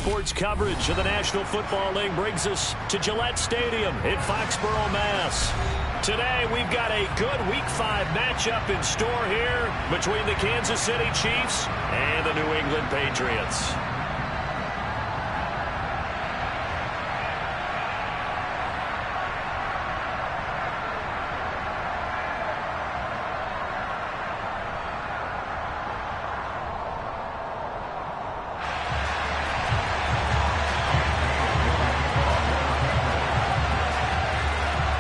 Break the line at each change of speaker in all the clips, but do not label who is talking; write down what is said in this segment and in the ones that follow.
Sports coverage of the National Football League brings us to Gillette Stadium in Foxborough, Mass. Today, we've got a good Week 5 matchup in store here between the Kansas City Chiefs and the New England Patriots.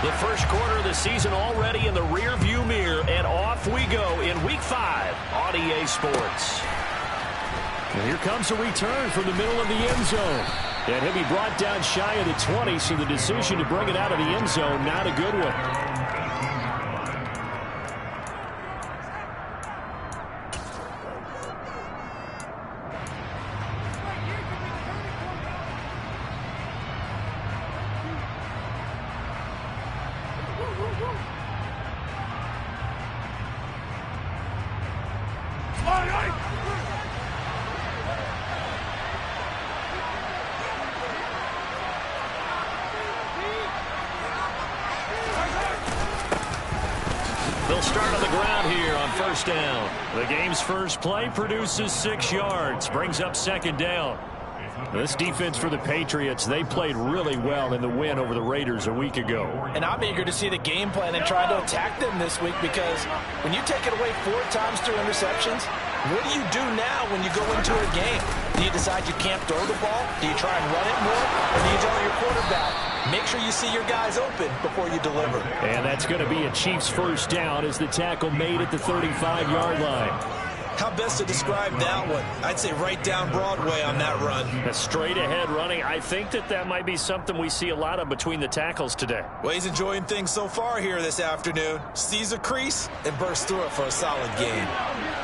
The first quarter of the season already in the rear-view mirror, and off we go in Week 5 on EA Sports. And here comes a return from the middle of the end zone. And he'll be brought down shy of the 20, so the decision to bring it out of the end zone, not a good one. They'll start on the ground here on first down. The game's first play produces 6 yards, brings up second down. This defense for the Patriots, they played really well in the win over the Raiders a week ago.
And I'm eager to see the game plan and try to attack them this week, because when you take it away 4 times through interceptions, what do you do now when you go into a game? Do you decide you can't throw the ball? Do you try and run it more? Or do you tell your quarterback, make sure you see your guys open before you deliver?
And that's going to be a Chiefs first down as the tackle made at the 35-yard line.
How best to describe that one? I'd say right down Broadway on that run.
A straight-ahead running. I think that might be something we see a lot of between the tackles today.
Well, he's enjoying things so far here this afternoon. Sees a crease and bursts through it for a solid gain.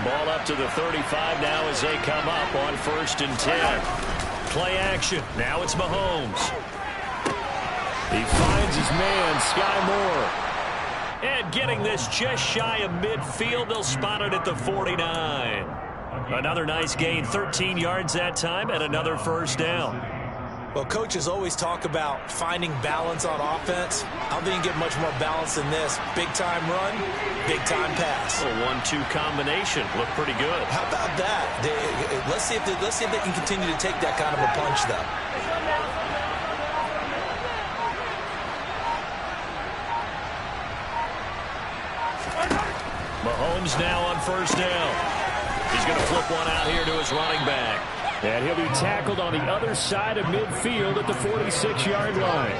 Ball up to the 35 now as they come up on 1st and 10. Play action. Now it's Mahomes. He finds his man, Sky Moore. And getting this just shy of midfield, they'll spot it at the 49. Another nice gain, 13 yards that time, and another first down.
Well, coaches always talk about finding balance on offense. I don't think you get much more balance than this. Big-time run, big-time pass.
A 1-2 combination. Look pretty good.
How about that? Let's see if they can continue to take that kind of a punch, though.
Mahomes now on first down. He's going to flip one out here to his running back. And he'll be tackled on the other side of midfield at the 46-yard line.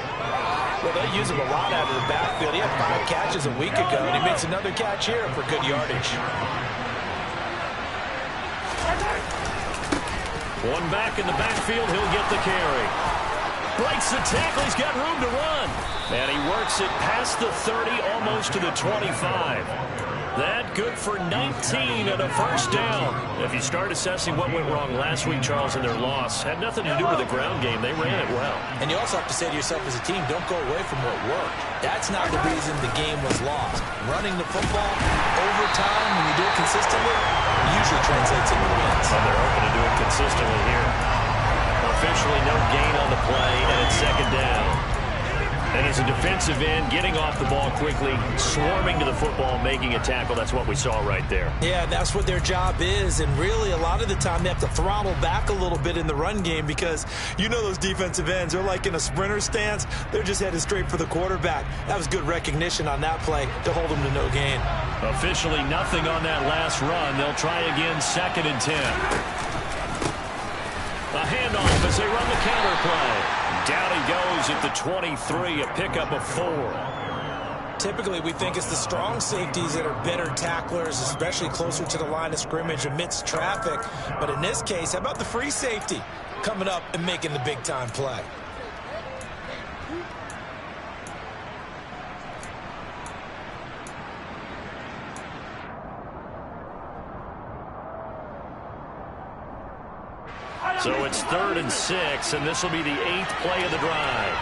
Well, they use him a lot out of the backfield. He had 5 catches a week ago, and he makes another catch here for good yardage.
One back in the backfield, he'll get the carry. Breaks the tackle, he's got room to run. And he works it past the 30, almost to the 25. That good for 19 and a first down. If you start assessing what went wrong last week, Charles, in their loss, had nothing to do with the ground game. They ran it well.
And you also have to say to yourself as a team, don't go away from what worked. That's not the reason the game was lost. Running the football over time, when you do it consistently, usually translates into wins.
And they're hoping to do it consistently here. Officially no gain on the play, and it's second down. And as a defensive end, getting off the ball quickly, swarming to the football, making a tackle, that's what we saw right there.
Yeah, that's what their job is. And really, a lot of the time, they have to throttle back a little bit in the run game, because you know those defensive ends, they're like in a sprinter stance. They're just headed straight for the quarterback. That was good recognition on that play to hold them to no gain.
Officially nothing on that last run. They'll try again, 2nd and 10. A handoff as they run the counter play. Down he goes at the 23, a pickup of 4.
Typically, we think it's the strong safeties that are better tacklers, especially closer to the line of scrimmage amidst traffic. But in this case, how about the free safety coming up and making the big-time play?
So it's 3rd and 6, and this will be the 8th play of the drive.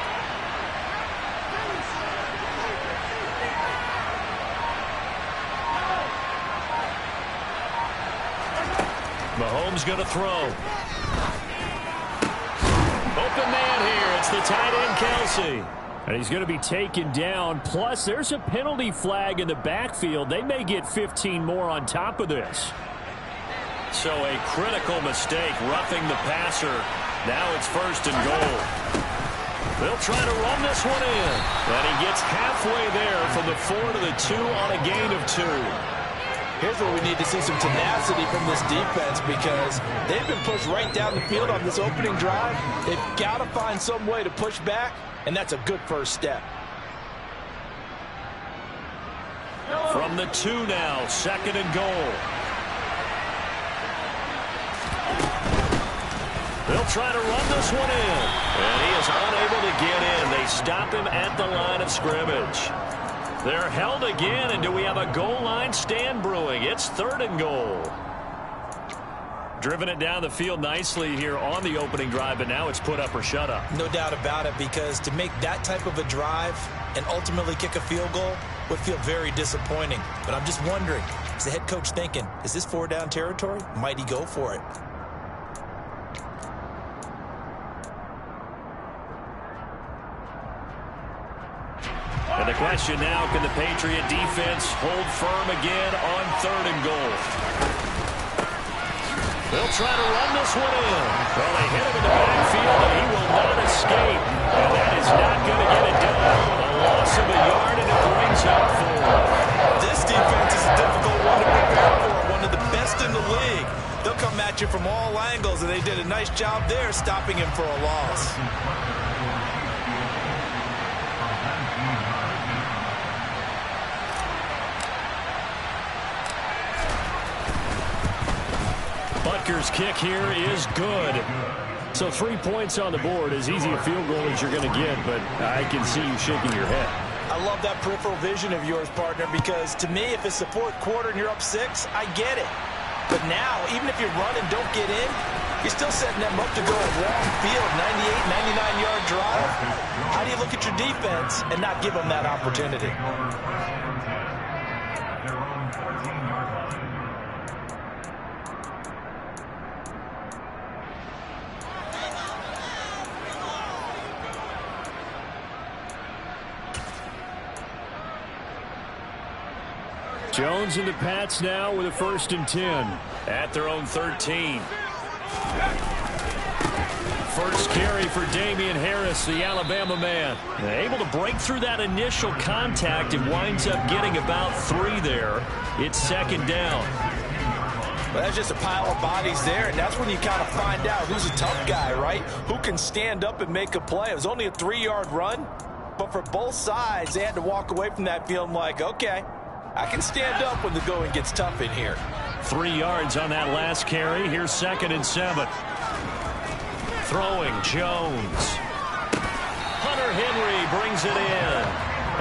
Mahomes going to throw. open man here. It's the tight end, Kelsey. And he's going to be taken down. Plus, there's a penalty flag in the backfield. They may get 15 more on top of this. So a critical mistake, roughing the passer. Now it's 1st and goal. They'll try to run this one in. And he gets halfway there from the 4 to the 2 on a gain of 2.
Here's where we need to see some tenacity from this defense, because they've been pushed right down the field on this opening drive. They've got to find some way to push back, and that's a good first step.
From the 2 now, 2nd and goal. They'll try to run this one in. And he is unable to get in. They stop him at the line of scrimmage. They're held again, and do we have a goal line stand brewing? It's 3rd and goal. Driven it down the field nicely here on the opening drive, but now it's put up or shut up.
No doubt about it, because to make that type of a drive and ultimately kick a field goal would feel very disappointing. But I'm just wondering, is the head coach thinking, is this 4-down territory? Might he go for it?
And the question now, can the Patriot defense hold firm again on 3rd and goal? They'll try to run this one in. Well, they hit him in the backfield, and he will not escape. And that is not going to get it done. A loss of a yard, and it brings up 4.
This defense is a difficult one to prepare for, one of the best in the league. They'll come at you from all angles, and they did a nice job there stopping him for a loss.
Butker's kick here is good. So 3 points on the board, as easy a field goal as you're going to get, but I can see you shaking your head.
I love that peripheral vision of yours, partner, because to me, if it's the 4th quarter and you're up 6, I get it. But now, even if you run and don't get in, you're still setting them up to go a long field, 98, 99-yard drive. How do you look at your defense and not give them that opportunity?
Jones and the Pats now with a 1st and 10 at their own 13. First carry for Damian Harris, the Alabama man. Able to break through that initial contact and winds up getting about 3 there. It's 2nd down.
Well, that's just a pile of bodies there, and that's when you kind of find out who's a tough guy, right? Who can stand up and make a play. It was only a 3-yard run, but for both sides, they had to walk away from that feeling like, okay, I can stand up when the going gets tough in here.
3 yards on that last carry. Here's 2nd and 7. Throwing Jones. Hunter Henry brings it in.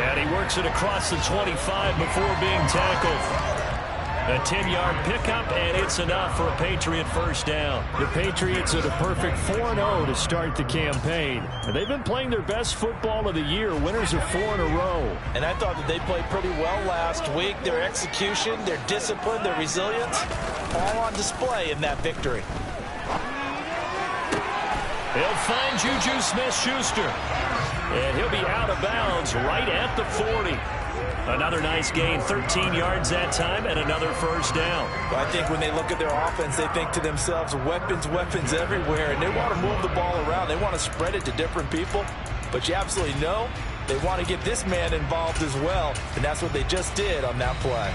And he works it across the 25 before being tackled. A 10-yard pickup, and it's enough for a Patriot 1st down. The Patriots are the perfect 4-0 to start the campaign. And they've been playing their best football of the year, winners of 4 in a row.
And I thought that they played pretty well last week. Their execution, their discipline, their resilience, all on display in that victory.
He'll find Juju Smith-Schuster. And he'll be out of bounds right at the 40. Another nice gain, 13 yards that time, and another 1st down.
Well, I think when they look at their offense, they think to themselves, weapons, weapons everywhere, and they want to move the ball around. They want to spread it to different people, but you absolutely know they want to get this man involved as well, and that's what they just did on that play.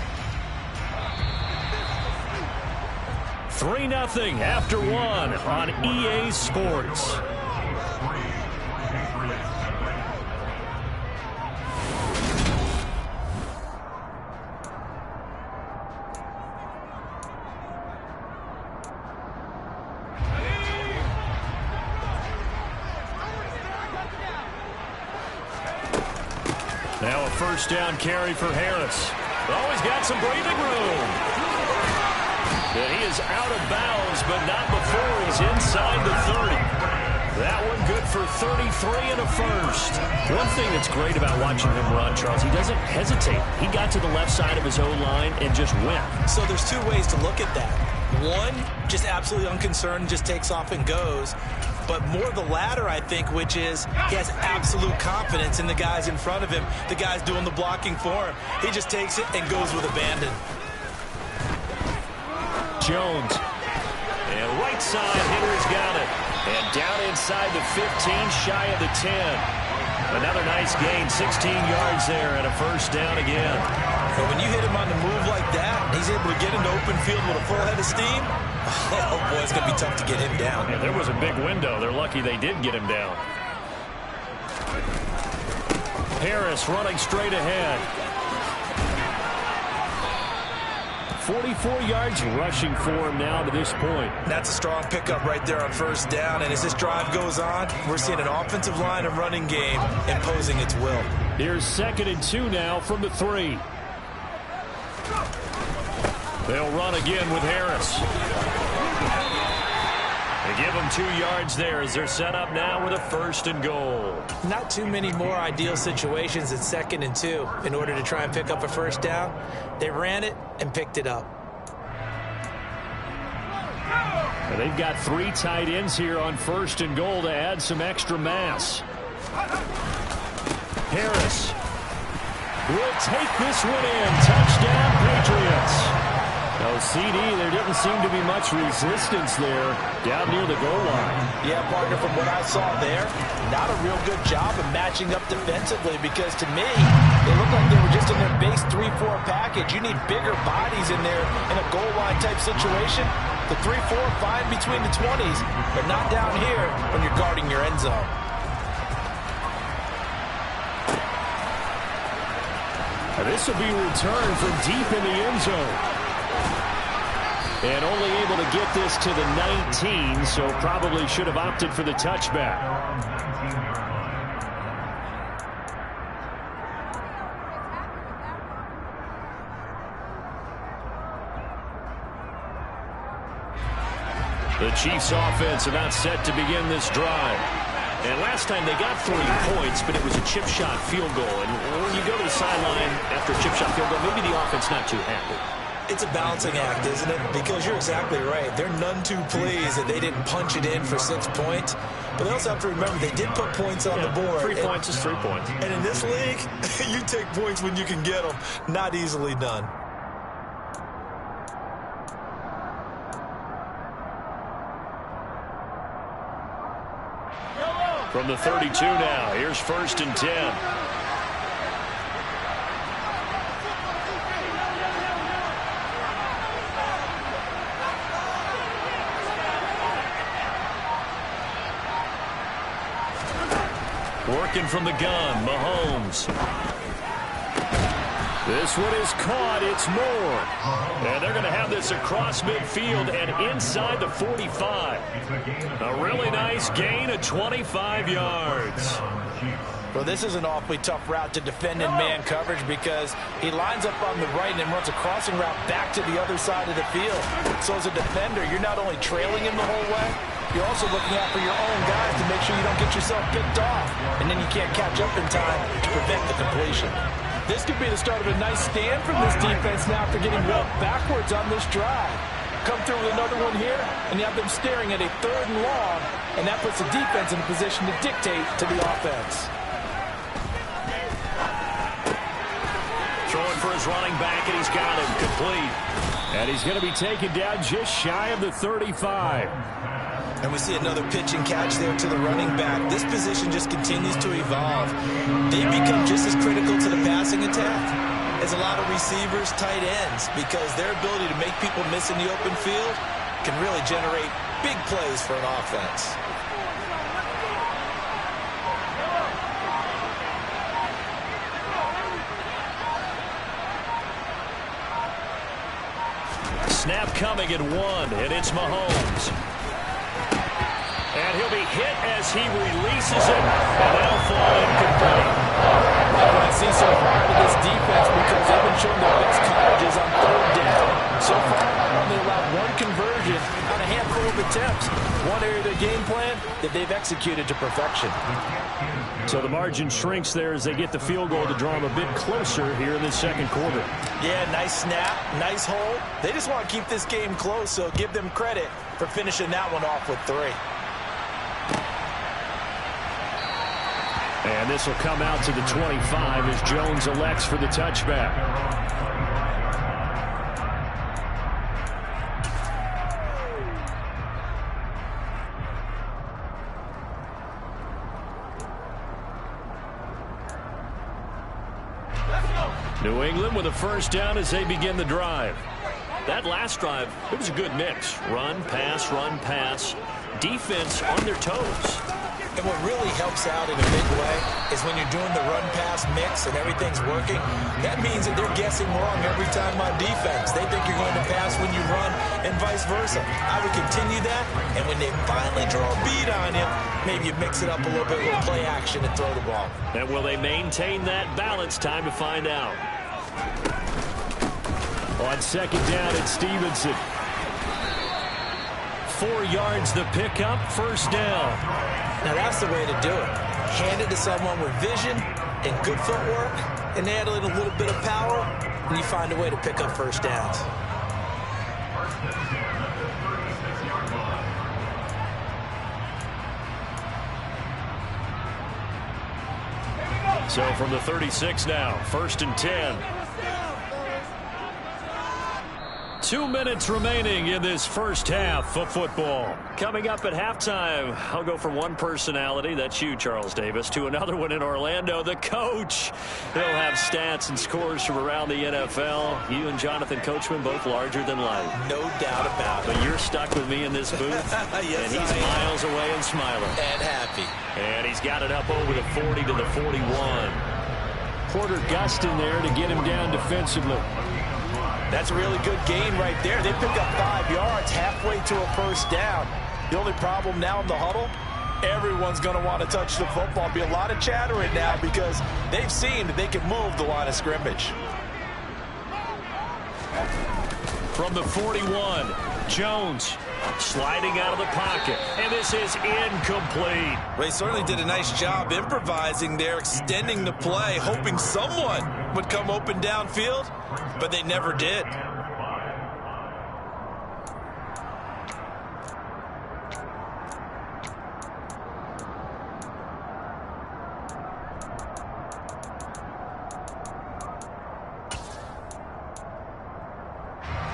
3-0 after 1 on EA Sports. Now a 1st down carry for Harris. Always got some breathing room. And he is out of bounds, but not before he's inside the 30. That one good for 33 and a 1st. One thing that's great about watching him run, Charles, he doesn't hesitate. He got to the left side of his O-line and just went.
So there's 2 ways to look at that. One, just absolutely unconcerned, just takes off and goes. But more the latter, I think, which is he has absolute confidence in the guys in front of him, the guys doing the blocking for him. He just takes it and goes with abandon.
Jones. And right side, hitter's got it. And down inside the 15, shy of the 10. Another nice gain, 16 yards there and a first down again.
But when you hit him on the move like that, he's able to get into open field with a full head of steam. Oh, boy, it's going to be tough to get him down.
Yeah, there was a big window. They're lucky they did get him down. Harris running straight ahead. 44 yards rushing for him now to this point.
That's a strong pickup right there on first down. And as this drive goes on, we're seeing an offensive line and running game imposing its will.
Here's 2nd and 2 now from the 3. They'll run again with Harris. They give them 2 yards there as they're set up now with a 1st and goal.
Not too many more ideal situations at 2nd and 2 in order to try and pick up a first down. They ran it and picked it up.
And they've got 3 tight ends here on 1st and goal to add some extra mass. Harris will take this one in. Touchdown, Patriots. No CD, there didn't seem to be much resistance there down near the goal line.
Yeah, partner, from what I saw there, not a real good job of matching up defensively because to me, it looked like they were just in their base 3-4 package. You need bigger bodies in there in a goal line type situation. The 3-4 fine between the 20s, but not down here when you're guarding your end zone.
And this will be returned from deep in the end zone. And only able to get this to the 19, so probably should have opted for the touchback. The Chiefs offense about set to begin this drive. And last time they got 3 points, but it was a chip shot field goal. And when you go to the sideline after a chip shot field goal, maybe the offense not too happy.
It's a balancing act, isn't it? Because you're exactly right. They're none too pleased that they didn't punch it in for 6 points. But they also have to remember they did put points on the board.
3 points is 3 points.
And in this league, you take points when you can get them. Not easily done.
From the 32 now, here's 1st and 10. Working from the gun, Mahomes. This one is caught. It's Moore. And they're going to have this across midfield and inside the 45. A really nice gain of 25 yards.
Well, this is an awfully tough route to defend in man coverage because he lines up on the right and then runs a crossing route back to the other side of the field. So as a defender, you're not only trailing him the whole way, you're also looking out for your own guys to make sure you don't get yourself picked off. And then you can't catch up in time to prevent the completion. This could be the start of a nice stand from this defense now after getting walked backwards on this drive. Come through with another one here, and you have them staring at a 3rd and long, and that puts the defense in a position to dictate to the offense.
Throwing for his running back, and he's got him complete. And he's going to be taken down just shy of the 35.
And we see another pitch and catch there to the running back. This position just continues to evolve. They become just as critical to the passing attack as a lot of receivers, tight ends, because their ability to make people miss in the open field can really generate big plays for an offense.
Snap coming at 1, and it's Mahomes. And he'll be hit as he releases it, and that'll fall incomplete.
What I see so far with this defense, because they've been showing their best coverages on 3rd down. So far, only allowed 1 conversion on a handful of of attempts. One area of their game plan that they've executed to perfection.
So the margin shrinks there as they get the field goal to draw them a bit closer here in this second quarter.
Yeah, nice snap, nice hold. They just want to keep this game close, so give them credit for finishing that one off with 3.
And this will come out to the 25 as Jones elects for the touchback. New England with a first down as they begin the drive. That last drive, it was a good mix. Run, pass, defense on their toes.
And what really helps out in a big way is when you're doing the run-pass mix and everything's working, that means that they're guessing wrong every time on defense. They think you're going to pass when you run and vice versa. I would continue that, and when they finally draw a beat on you, maybe you mix it up a little bit with play action and throw the ball.
And will they maintain that balance? Time to find out. On second down, it's Stevenson. 4 yards the pickup, first down.
Now that's the way to do it. Hand it to someone with vision and good footwork, and add in a little bit of power, and you find a way to pick up first downs.
So from the 36 now, first and 10. 2 minutes remaining in this first half of football. Coming up at halftime, I'll go from one personality, that's you, Charles Davis, to another one in Orlando, the coach. He'll have stats and scores from around the NFL. You and Jonathan Coachman both larger than life.
No doubt about it.
But you're stuck with me in this booth,
yes,
and he's miles away and smiling.
And happy.
And he's got it up over the 40 to the 41. Porter Gust in there to get him down defensively.
That's a really good gain right there. They pick up 5 yards halfway to a first down. The only problem now in the huddle, everyone's going to want to touch the football. Be a lot of chattering now because they've seen that they can move the line of scrimmage.
From the 41, Jones sliding out of the pocket, and this is incomplete.
They certainly did a nice job improvising there, extending the play, hoping someone would come open downfield, but they never did.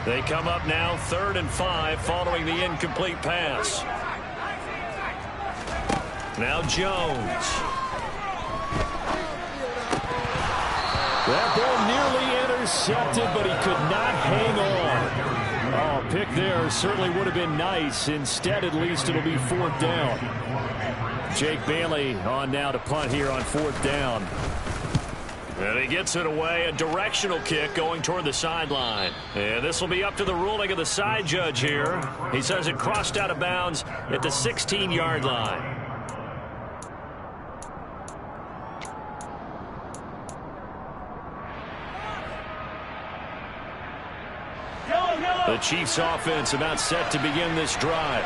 They come up now 3rd and 5 following the incomplete pass. Now Jones. That ball nearly intercepted, but he could not hang on. Oh, pick there certainly would have been nice. Instead, at least it'll be 4th down. Jake Bailey on now to punt here on 4th down. And he gets it away, a directional kick going toward the sideline. And this will be up to the ruling of the side judge here. He says it crossed out of bounds at the 16-yard line. The Chiefs offense about set to begin this drive.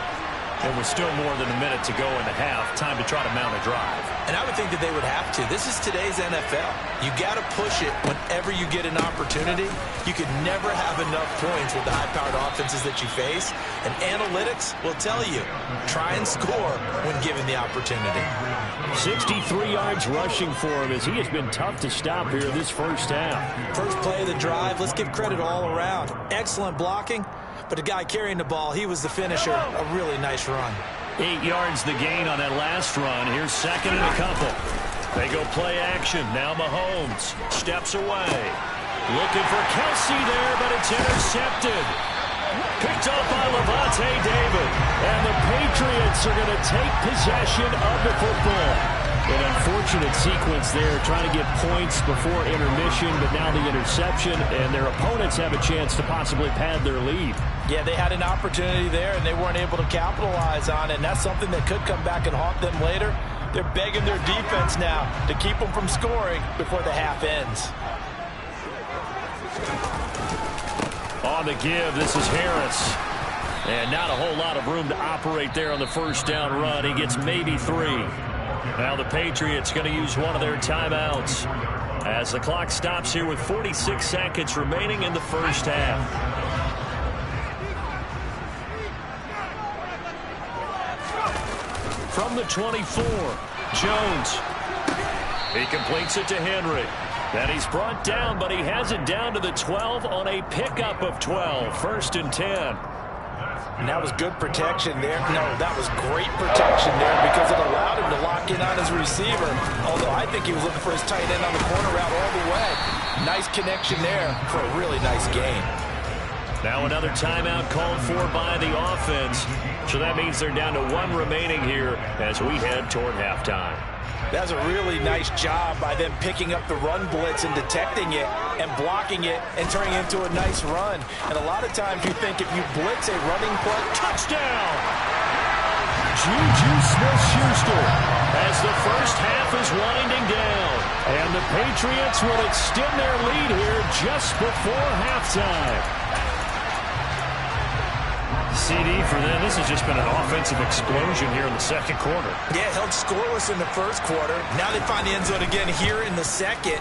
And with still more than a minute to go in the half, time to try to mount a drive.
And I would think that they would have to. This is today's NFL. You got to push it whenever you get an opportunity. You can never have enough points with the high-powered offenses that you face. And analytics will tell you, try and score when given the opportunity.
63 yards rushing for him as he has been tough to stop here this first half.
First play of the drive, let's give credit all around. Excellent blocking. But the guy carrying the ball, he was the finisher. A really nice run.
8 yards the gain on that last run. Here's second and a couple. They go play action. Now Mahomes steps away. Looking for Kelsey there, but it's intercepted. Picked up by Levante David. And the Patriots are going to take possession of the football. An unfortunate sequence there, trying to get points before intermission, but now the interception, and their opponents have a chance to possibly pad their lead.
Yeah, they had an opportunity there, and they weren't able to capitalize on it, and that's something that could come back and haunt them later. They're begging their defense now to keep them from scoring before the half ends.
On the give, this is Harris. And not a whole lot of room to operate there on the first down run. He gets maybe 3. Now the Patriots going to use one of their timeouts as the clock stops here with 46 seconds remaining in the first half. From the 24, Jones. He completes it to Henry. And he's brought down, but he has it down to the 12 on a pickup of 12. First and 10.
And that was good protection there. No, that was great protection there because it allowed him to lock in on his receiver. Although I think he was looking for his tight end on the corner route all the way. Nice connection there for a really nice gain.
Now another timeout called for by the offense. So that means they're down to 1 remaining here as we head toward halftime.
That's a really nice job by them picking up the run blitz and detecting it and blocking it and turning it into a nice run. And a lot of times you think if you blitz a running play,
touchdown! Juju Smith-Schuster as the first half is winding down. And the Patriots will extend their lead here just before halftime. CD for them. This has just been an offensive explosion here in the second quarter.
Yeah, held scoreless in the first quarter. Now they find the end zone again here in the second.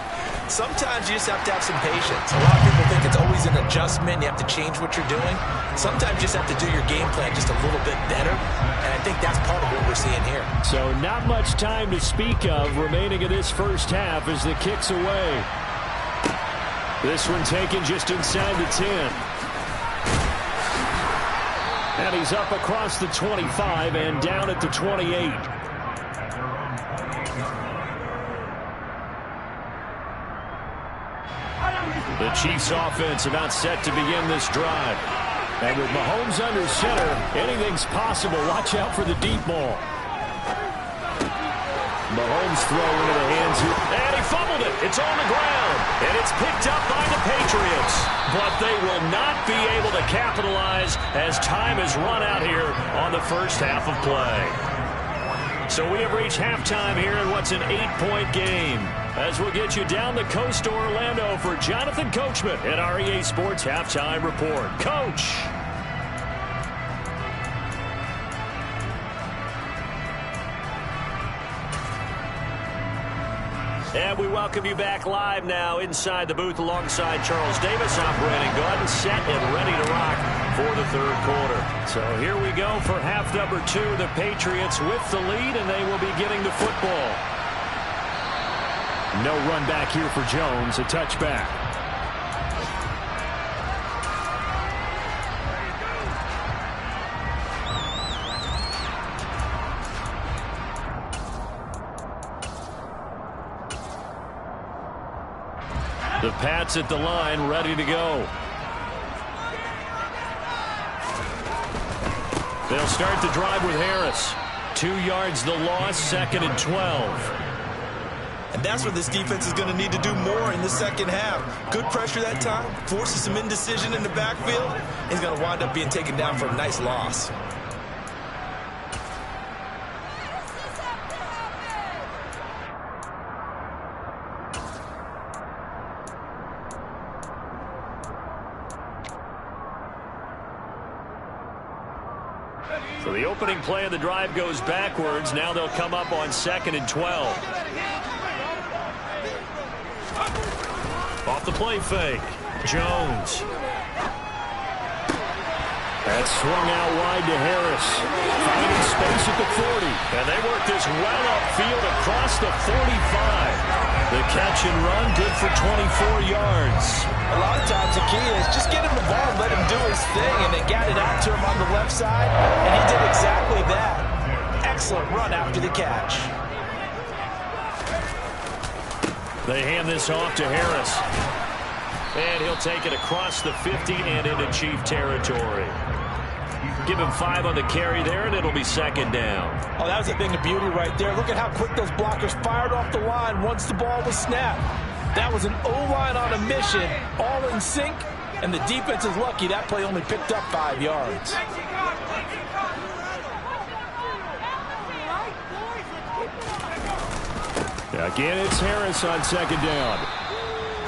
Sometimes you just have to have some patience. A lot of people think it's always an adjustment. You have to change what you're doing. Sometimes you just have to do your game plan just a little bit better. And I think that's part of what we're seeing here.
So not much time to speak of remaining in this first half as the kick's away. This one taken just inside the 10. And he's up across the 25 and down at the 28. The Chiefs offense about set to begin this drive. And with Mahomes under center, anything's possible. Watch out for the deep ball. Mahomes throw into the hands here. And he fumbled it. It's on the ground. And it's picked up by the Patriots. But they will not be able to capitalize as time has run out here on the first half of play. So we have reached halftime here in what's an 8-point game. As we'll get you down the coast to Orlando for Jonathan Coachman at our EA Sports Halftime Report. Coach. And we welcome you back live now inside the booth alongside Charles Davis. I'm Brandon Gaudin, set and ready to rock for the third quarter. So here we go for half number 2. The Patriots with the lead, and they will be getting the football. No run back here for Jones, a touchback. The Pats at the line, ready to go. They'll start the drive with Harris. 2 yards the loss, 2nd and 12.
And that's what this defense is going to need to do more in the second half. Good pressure that time, forces some indecision in the backfield. He's going to wind up being taken down for a nice loss.
So the opening play of the drive goes backwards. Now they'll come up on 2nd and 12. Off the play fake. Jones. That's swung out wide to Harris. Finding space at the 40. And they work this well upfield across the 45. The catch and run good for 24 yards.
A lot of times the key is just get him the ball, let him do his thing, and they got it out to him on the left side, and he did exactly that. Excellent run after the catch.
They hand this off to Harris. And he'll take it across the 50 and into Chief territory. Give him 5 on the carry there, and it'll be 2nd down.
Oh, that was a thing of beauty right there. Look at how quick those blockers fired off the line once the ball was snapped. That was an O-line on a mission, all in sync, and the defense is lucky that play only picked up 5 yards.
Again, it's Harris on 2nd down.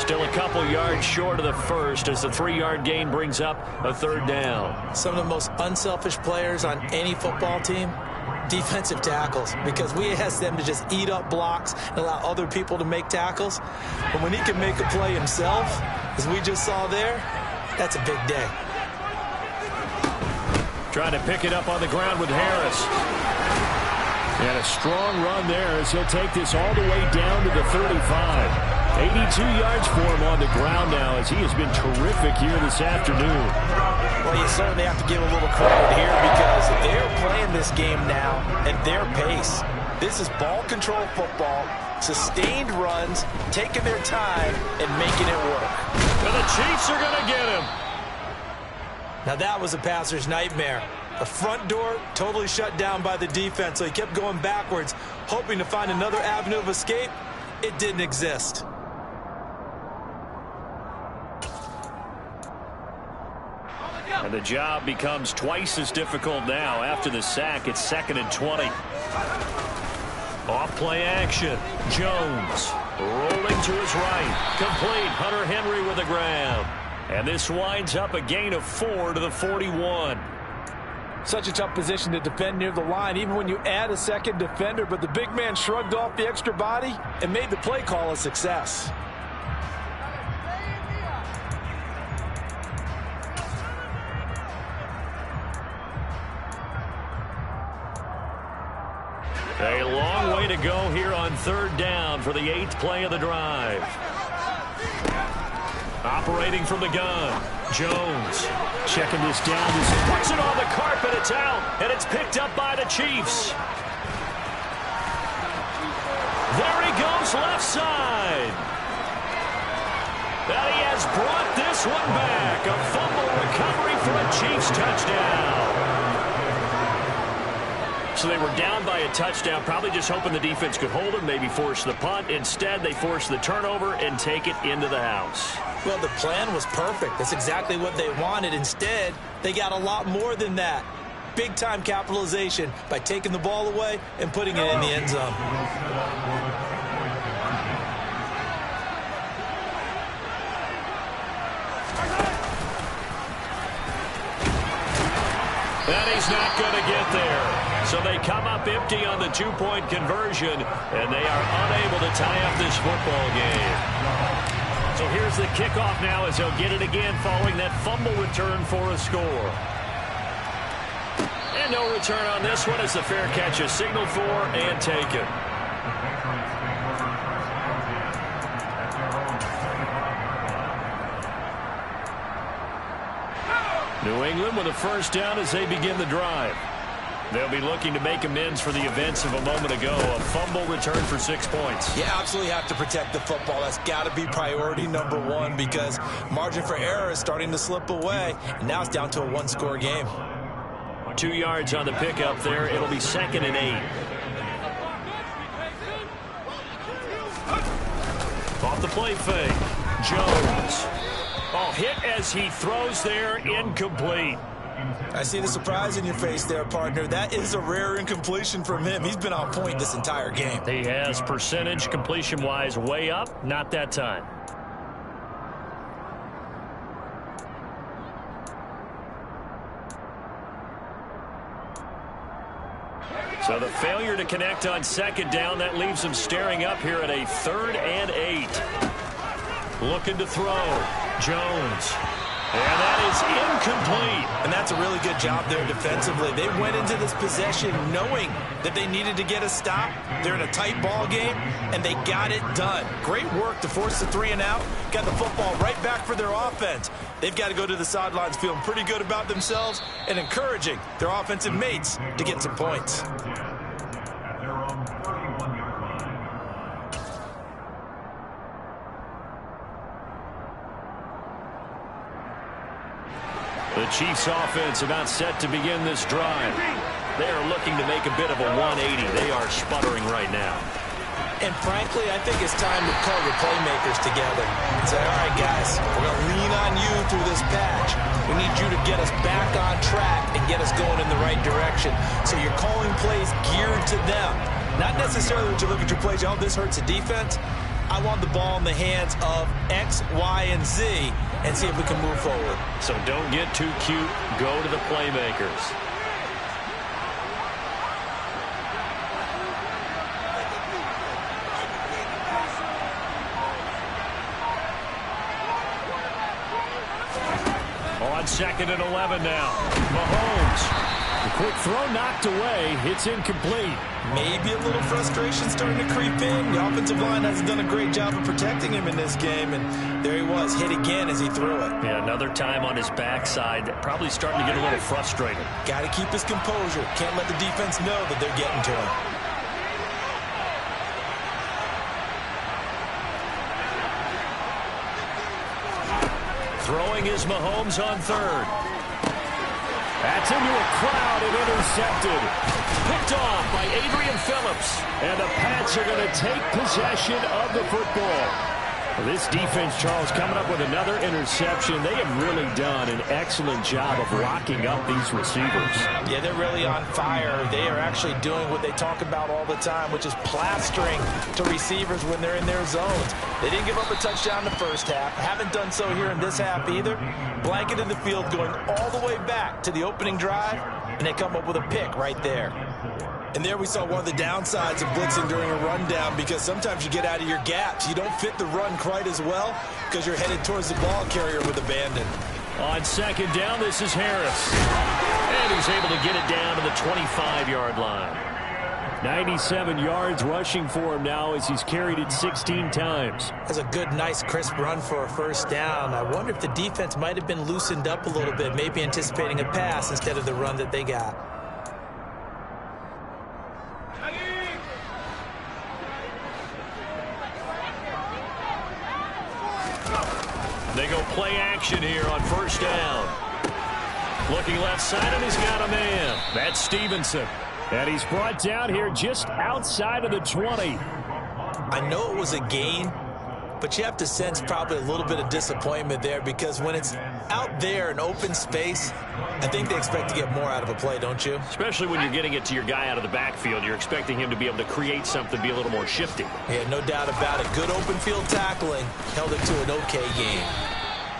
Still a couple yards short of the first as the 3-yard gain brings up a 3rd down.
Some of the most unselfish players on any football team, defensive tackles, because we ask them to just eat up blocks and allow other people to make tackles. But when he can make a play himself, as we just saw there, that's a big day.
Trying to pick it up on the ground with Harris. And a strong run there as he'll take this all the way down to the 35. 82 yards for him on the ground now as he has been terrific here this afternoon.
Well, you certainly have to give a little credit here because they're playing this game now at their pace. This is ball control football, sustained runs, taking their time and making it work.
And the Chiefs are going to get him.
Now that was a passer's nightmare. The front door totally shut down by the defense, so he kept going backwards, hoping to find another avenue of escape. It didn't exist.
And the job becomes twice as difficult now. After the sack, it's 2nd and 20. Off play action. Jones rolling to his right. Complete. Hunter Henry with the grab. And this winds up a gain of 4 to the 41.
Such a tough position to defend near the line, even when you add a second defender. But the big man shrugged off the extra body and made the play call a success.
A long way to go here on 3rd down for the 8th play of the drive. Operating from the gun. Jones checking this down. Puts it on the carpet. It's out. And it's picked up by the Chiefs. There he goes left side. And he has brought this one back. A fumble recovery for a Chiefs touchdown. So they were down by a touchdown, probably just hoping the defense could hold them, maybe force the punt. Instead, they force the turnover and take it into the house.
Well, the plan was perfect. That's exactly what they wanted. Instead, they got a lot more than that. Big-time capitalization by taking the ball away and putting it in the end zone.
And he's not going to get there. So they come up empty on the 2-point conversion, and they are unable to tie up this football game. So here's the kickoff now as he'll get it again following that fumble return for a score. And no return on this one as the fair catch is signaled for and taken. New England with a 1st down as they begin the drive. They'll be looking to make amends for the events of a moment ago. A fumble return for 6 points.
You absolutely have to protect the football. That's got to be priority number 1 because margin for error is starting to slip away. And now it's down to a 1-score game.
2 yards on the pickup there. It'll be 2nd and 8. Off the play fake. Jones. Oh, hit as he throws there, incomplete.
I see the surprise in your face there, partner. That is a rare incompletion from him. He's been on point this entire game.
He has percentage completion-wise way up, not that time. So the failure to connect on 2nd down, that leaves him staring up here at a 3rd and 8. Looking to throw. Jones. And that is incomplete.
And that's a really good job there defensively. They went into this possession knowing that they needed to get a stop. They're in a tight ball game, and they got it done. Great work to force the 3 and out. Got the football right back for their offense. They've got to go to the sidelines feeling pretty good about themselves and encouraging their offensive mates to get some points.
The Chiefs offense about set to begin this drive. They are looking to make a bit of a 180. They are sputtering right now.
And frankly, I think it's time to call your playmakers together and say, all right, guys, we're going to lean on you through this patch. We need you to get us back on track and get us going in the right direction. So you're calling plays geared to them. Not necessarily when you look at your plays, oh, this hurts the defense. I want the ball in the hands of X, Y, and Z and see if we can move forward.
So don't get too cute. Go to the playmakers. On 2nd and 11 now. Mahomes. The quick throw knocked away. It's incomplete.
Maybe a little frustration starting to creep in. The offensive line hasn't done a great job of protecting him in this game, and there he was, hit again as he threw it.
Yeah, another time on his backside. Probably starting to get a little frustrated.
Got to keep his composure. Can't let the defense know that they're getting to him.
Throwing is Mahomes on 3rd. That's into a crowd and intercepted. Picked off by Adrian Phillips. And the Pats are going to take possession of the football. Well, this defense, Charles, coming up with another interception. They have really done an excellent job of locking up these receivers.
Yeah, they're really on fire. They are actually doing what they talk about all the time, which is plastering to receivers when they're in their zones. They didn't give up a touchdown in the first half. Haven't done so here in this half either. Blanketed the field going all the way back to the opening drive, and they come up with a pick right there. And there we saw one of the downsides of blitzing during a rundown, because sometimes you get out of your gaps. You don't fit the run quite as well because you're headed towards the ball carrier with abandon.
On 2nd down, this is Harris. And he's able to get it down to the 25-yard line. 97 yards rushing for him now as he's carried it 16 times.
That's a good, nice, crisp run for a first down. I wonder if the defense might have been loosened up a little bit, maybe anticipating a pass instead of the run that they got.
They go play action here on 1st down. Looking left side, and he's got a man. That's Stevenson. And he's brought down here just outside of the 20.
I know it was a gain, but you have to sense probably a little bit of disappointment there, because when it's out there in open space, I think they expect to get more out of a play, don't you?
Especially when you're getting it to your guy out of the backfield. You're expecting him to be able to create something, be a little more shifty.
Yeah, no doubt about it. Good open field tackling. Held it to an okay game.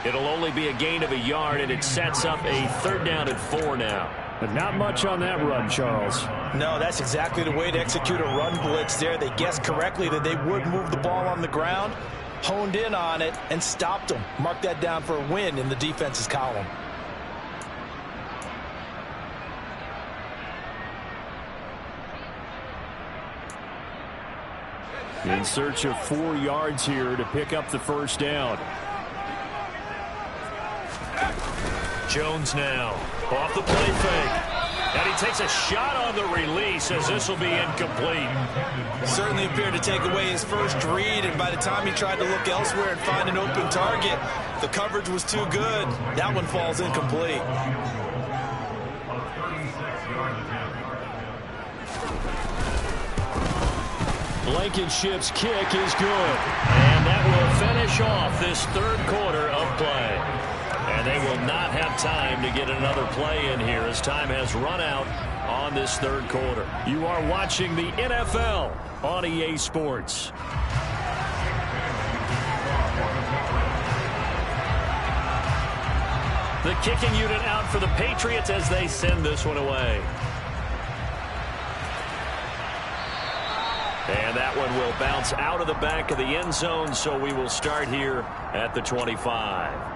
It'll only be a gain of a yard, and it sets up a 3rd down and 4 now. But not much on that run, Charles.
No, that's exactly the way to execute a run blitz there. They guessed correctly that they would move the ball on the ground, honed in on it, and stopped them. Mark that down for a win in the defense's column.
In search of 4 yards here to pick up the 1st down. Jones now off the play fake. And he takes a shot on the release as this will be incomplete.
Certainly appeared to take away his first read, and by the time he tried to look elsewhere and find an open target, the coverage was too good. That one falls incomplete.
Blankenship's kick is good. And that will finish off this 3rd quarter of play. And they will not have time to get another play in here as time has run out on this 3rd quarter. You are watching the NFL on EA Sports. The kicking unit out for the Patriots as they send this one away. And that one will bounce out of the back of the end zone, so we will start here at the 25.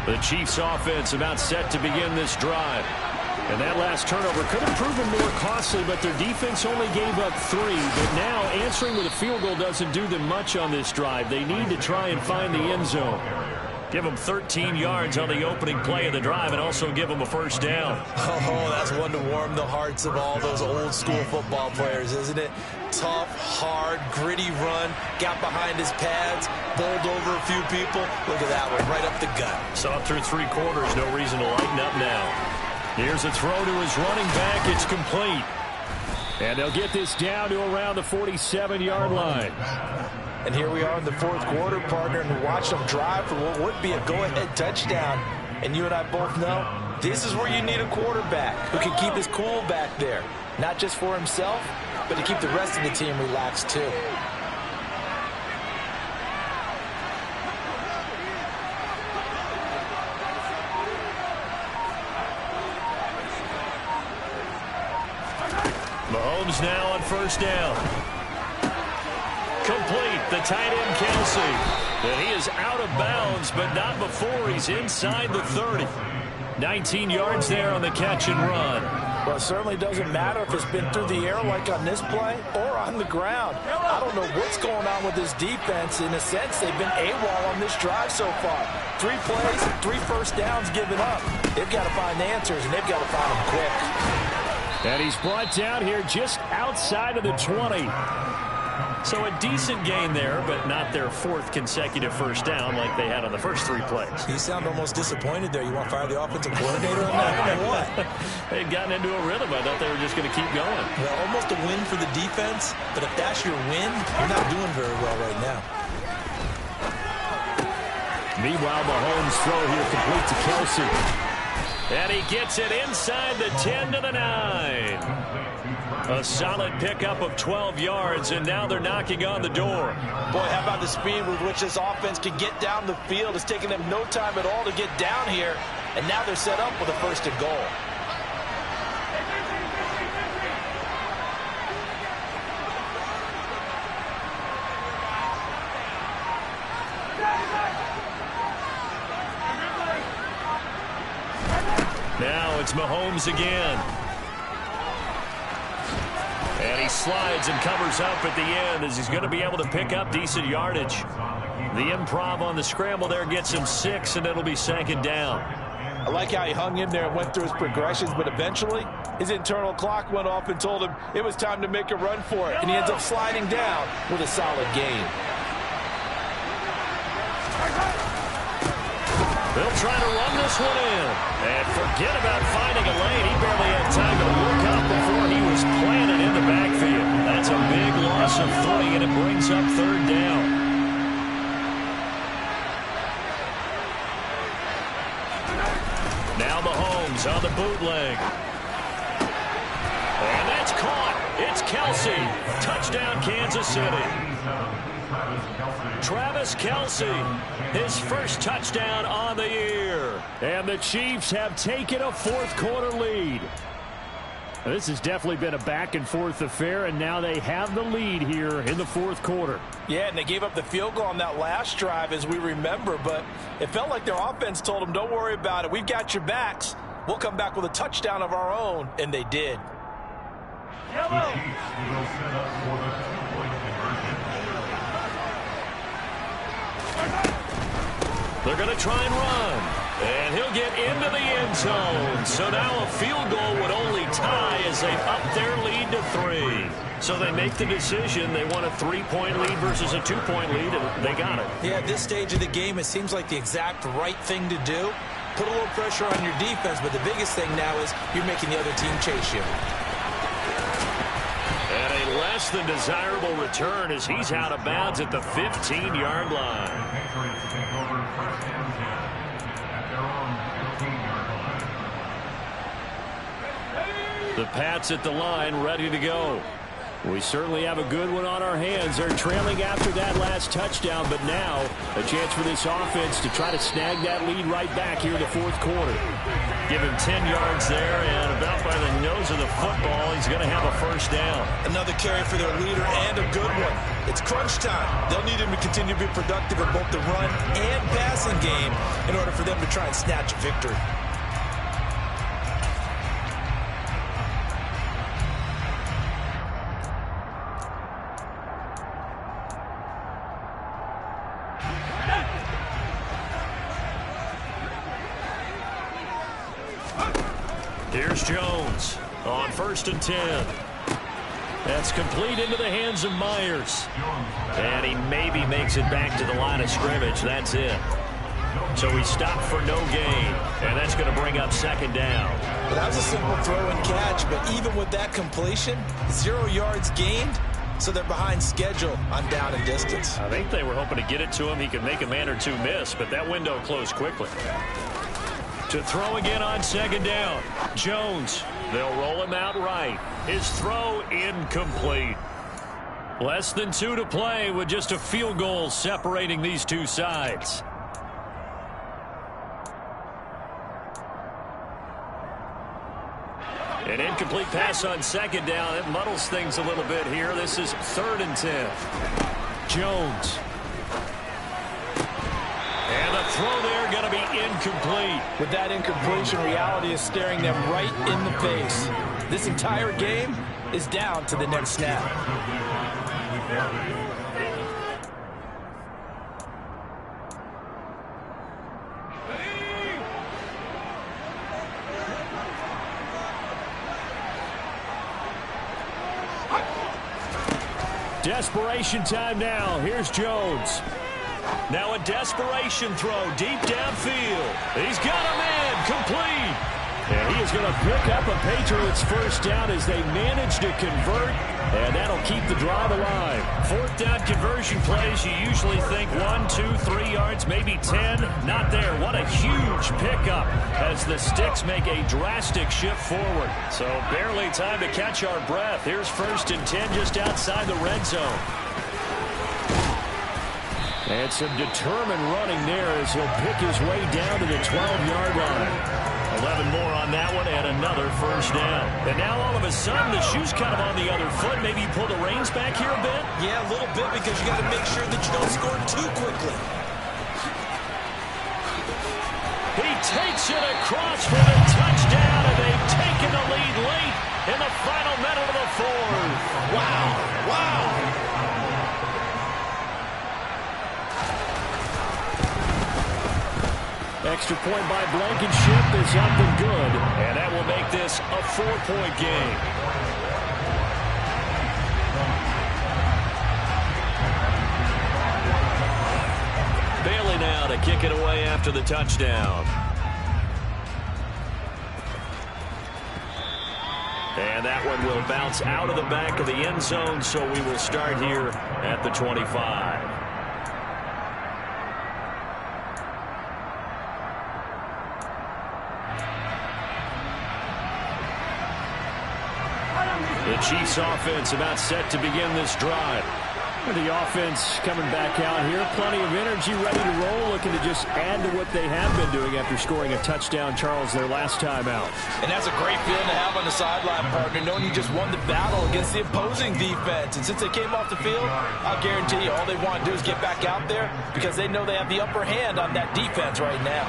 The Chiefs offense about set to begin this drive. And that last turnover could have proven more costly, but their defense only gave up 3. But now answering with a field goal doesn't do them much on this drive. They need to try and find the end zone. Give them 13 yards on the opening play of the drive and also give them a 1st down.
Oh, that's one to warm the hearts of all those old school football players, isn't it? Tough, hard, gritty run, got behind his pads, bowled over a few people. Look at that one, right up the gut.
Saw through 3 quarters, no reason to lighten up now. Here's a throw to his running back. It's complete. And they'll get this down to around the 47-yard line.
And here we are in the fourth quarter, partner, and watch them drive for what would be a go-ahead touchdown. And you and I both know this is where you need a quarterback who can keep his cool back there, not just for himself, but to keep the rest of the team relaxed too.
Mahomes now on first down. Complete, the tight end Kelsey. And he is out of bounds, but not before he's inside the 30. 19 yards there on the catch and run.
Well, it certainly doesn't matter if it's been through the air like on this play or on the ground. I don't know what's going on with this defense. In a sense, they've been AWOL on this drive so far. 3 plays, 3 first downs given up. They've got to find answers, and they've got to find them quick.
And he's brought down here just outside of the 20. So a decent gain there, but not their 4th consecutive first down like they had on the first 3 plays.
You sound almost disappointed there. You want to fire the offensive coordinator on that or what?
They'd gotten into a rhythm. I thought they were just going to keep going.
Well, almost a win for the defense, but if that's your win, you're not doing very well right now.
Meanwhile, Mahomes' throw here complete to Kelsey. And he gets it inside the 10 to the 9. A solid pickup of 12 yards, and now they're knocking on the door.
Boy, how about the speed with which this offense can get down the field? It's taken them no time at all to get down here, and now they're set up with a 1st and goal.
Now it's Mahomes again. And he slides and covers up at the end as he's going to be able to pick up decent yardage. The improv on the scramble there gets him 6, and it'll be 2nd down.
I like how he hung in there and went through his progressions, but eventually his internal clock went off and told him it was time to make a run for it, and he ends up sliding down with a solid gain.
They'll try to run this one in. And forget about finding a lane. He barely had time to look up before he was planted in the backfield. That's a big loss of 3, and it brings up 3rd down. Now Mahomes on the bootleg. And that's caught. It's Kelsey. Touchdown, Kansas City. Travis Kelce, his first touchdown on the year. And the Chiefs have taken a 4th quarter lead. This has definitely been a back-and-forth affair, and now they have the lead here in the 4th quarter.
Yeah, and they gave up the field goal on that last drive, as we remember, but it felt like their offense told them, don't worry about it. We've got your backs. We'll come back with a touchdown of our own, and they did.
Yellow. The Chiefs will set up for the 2-point conversion.
They're going to try and run. And he'll get into the end zone. So now a field goal would only tie as they up their lead to 3. So they make the decision. They want a 3-point lead versus a 2-point lead, and they got it.
Yeah, at this stage of the game, it seems like the exact right thing to do. Put a little pressure on your defense, but the biggest thing now is you're making the other team chase you.
And a less than desirable return as he's out of bounds at the 15-yard line. The Pats at the line, ready to go. We certainly have a good one on our hands. They're trailing after that last touchdown, but now a chance for this offense to try to snag that lead right back here in the 4th quarter. Give him 10 yards there, and about by the nose of the football, he's going to have a 1st down.
Another carry for their leader, and a good one. It's crunch time. They'll need him to continue to be productive in both the run and passing game in order for them to try and snatch a victory.
Here's Jones on 1st and 10. That's complete into the hands of Myers. And he maybe makes it back to the line of scrimmage. That's it. So he stopped for no gain, and that's going to bring up second down.
Well, that was a simple throw and catch, but even with that completion, 0 yards gained, so they're behind schedule on down and distance.
I think they were hoping to get it to him. He could make a man or two miss, but that window closed quickly. To throw again on second down. Jones. They'll roll him out right. His throw incomplete. Less than 2 to play with just a field goal separating these two sides. An incomplete pass on second down. It muddles things a little bit here. This is 3rd and 10. Jones. And the throw there going to be incomplete.
With that incompletion, reality is staring them right in the face. This entire game is down to the next snap.
Desperation time now. Here's Jones. Now a desperation throw deep downfield. He's got a man complete. And he is going to pick up a Patriots first down as they manage to convert. And that'll keep the drive alive. 4th down conversion plays, you usually think 1, 2, 3 yards, maybe 10. Not there. What a huge pickup as the Sticks make a drastic shift forward. So barely time to catch our breath. Here's 1st and 10 just outside the red zone. And some determined running there as he'll pick his way down to the 12-yard line. 11 more on that one and another first down. And now all of a sudden the shoe's kind of on the other foot. Maybe you pull the reins back here a bit?
Yeah, a little bit because you got to make sure that you don't score too quickly.
He takes it across for the touchdown, and they've taken the lead late in the final minute of the 4th.
Wow, wow.
Extra point by Blankenship is up and good. And that will make this a 4-point game. Bailey now to kick it away after the touchdown. And that one will bounce out of the back of the end zone, so we will start here at the 25. The Chiefs offense about set to begin this drive. The offense coming back out here. Plenty of energy, ready to roll, looking to just add to what they have been doing after scoring a touchdown, Charles, their last time out.
And that's a great feeling to have on the sideline, partner, knowing you just won the battle against the opposing defense. And since they came off the field, I'll guarantee you all they want to do is get back out there because they know they have the upper hand on that defense right now.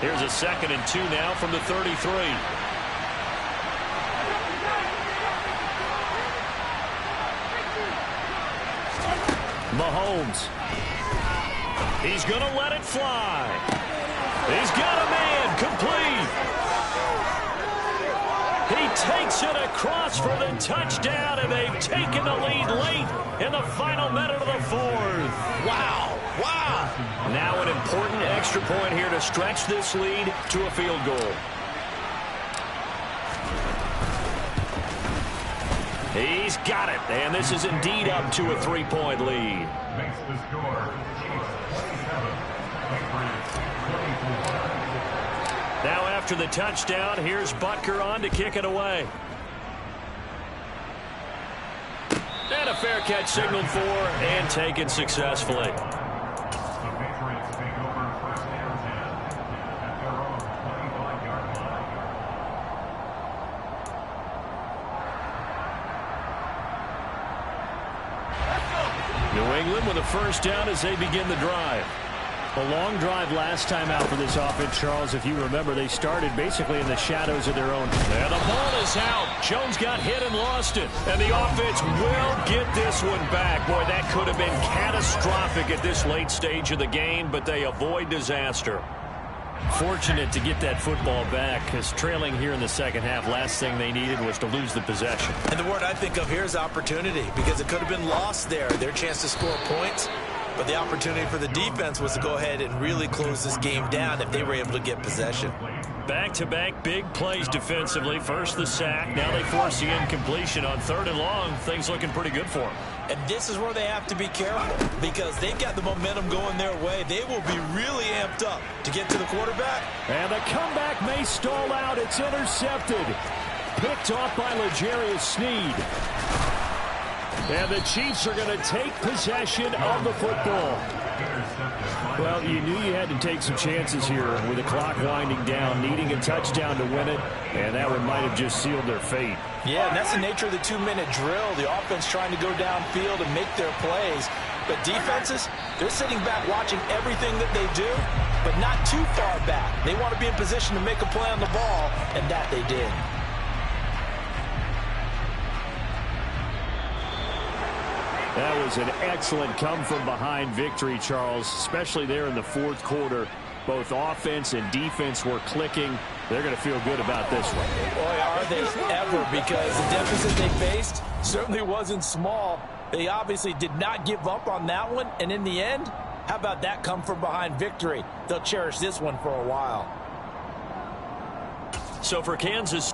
Here's a 2nd and 2 now from the 33. Mahomes. He's going to let it fly. He's got a man complete. He takes it across for the touchdown, and they've taken the lead late in the final minute of the 4th.
Wow, wow.
Now an important extra point here to stretch this lead to a field goal. He's got it, and this is indeed up to a 3-point lead.
Makes the score Chiefs 27, Patriots 24.
Now after the touchdown, here's Butker on to kick it away. And a fair catch signaled for and taken successfully.
The Patriots take over 1st and 10 at their own 25-yard line.
New England with a first down as they begin the drive. A long drive last time out for this offense, Charles. If you remember, they started basically in the shadows of their own. And the ball is out. Jones got hit and lost it. And the offense will get this one back. Boy, that could have been catastrophic at this late stage of the game, but they avoid disaster. Fortunate to get that football back, because trailing here in the second half, last thing they needed was to lose the possession.
And the word I think of here is opportunity, because it could have been lost there. Their chance to score points. But the opportunity for the defense was to go ahead and really close this game down if they were able to get possession.
Back-to-back big plays defensively. First the sack. Now they force the incompletion on 3rd and long. Things looking pretty good for them.
And this is where they have to be careful because they've got the momentum going their way. They will be really amped up to get to the quarterback.
And the comeback may stall out. It's intercepted. Picked off by L'Jarius Sneed. And the Chiefs are going to take possession of the football. Well, you knew you had to take some chances here with the clock winding down, needing a touchdown to win it, and that one might have just sealed their fate.
Yeah, and that's the nature of the 2-minute drill. The offense trying to go downfield and make their plays. But defenses, they're sitting back watching everything that they do, but not too far back. They want to be in position to make a play on the ball, and that they did.
That was an excellent come-from-behind victory, Charles, especially there in the 4th quarter. Both offense and defense were clicking. They're going to feel good about this one.
Boy, are they ever, because the deficit they faced certainly wasn't small. They obviously did not give up on that one, and in the end, how about that come-from-behind victory? They'll cherish this one for a while.
So for Kansas...